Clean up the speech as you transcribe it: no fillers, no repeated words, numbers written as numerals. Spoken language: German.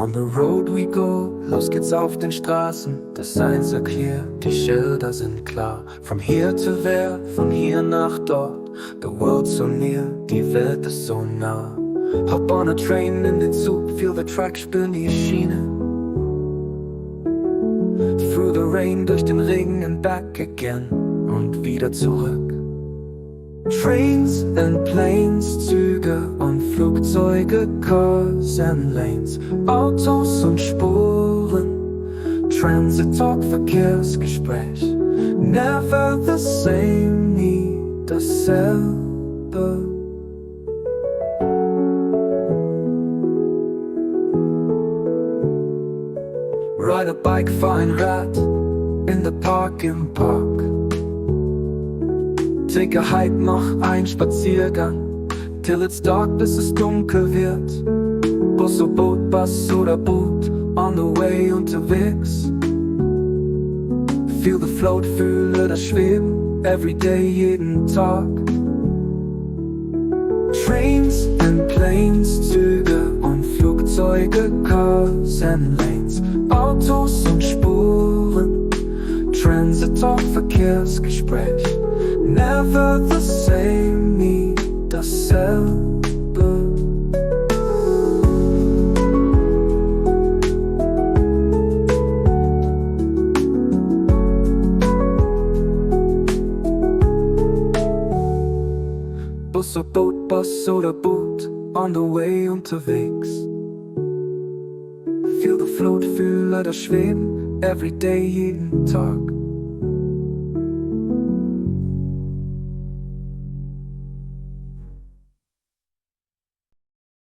On the road we go, los geht's auf den Straßen. Das Signs are clear, die Schilder sind klar. From here to there, von hier nach dort. The world's so near, die Welt ist so nah. Hop on a train in den Zug, feel the track, spüren die Schiene. Through the rain, durch den Regen and back again. Und wieder zurück. Trains and planes, Züge und Flugzeuge, cars and lanes, Autos und Spuren, Transit Talk, Verkehrsgespräch. Never the same, nie dasselbe. Ride a bike, fahr ein Rad, in the park, im Park. Take a hike, mach einen Spaziergang, till it's dark, bis es dunkel wird. Bus oder Boot, Bus oder Boot, on the way unterwegs. Feel the float, fühle das Schweben, everyday, jeden Tag. Trains and planes, Züge und Flugzeuge, cars and lanes, Autos und Spuren, Transit Talk, Verkehrsgespräch. Never the same, nie dasselbe. Bus oder Boot, Bus oder Boot, on the way unterwegs. Feel the float, fühle das Schweben, everyday, jeden Tag.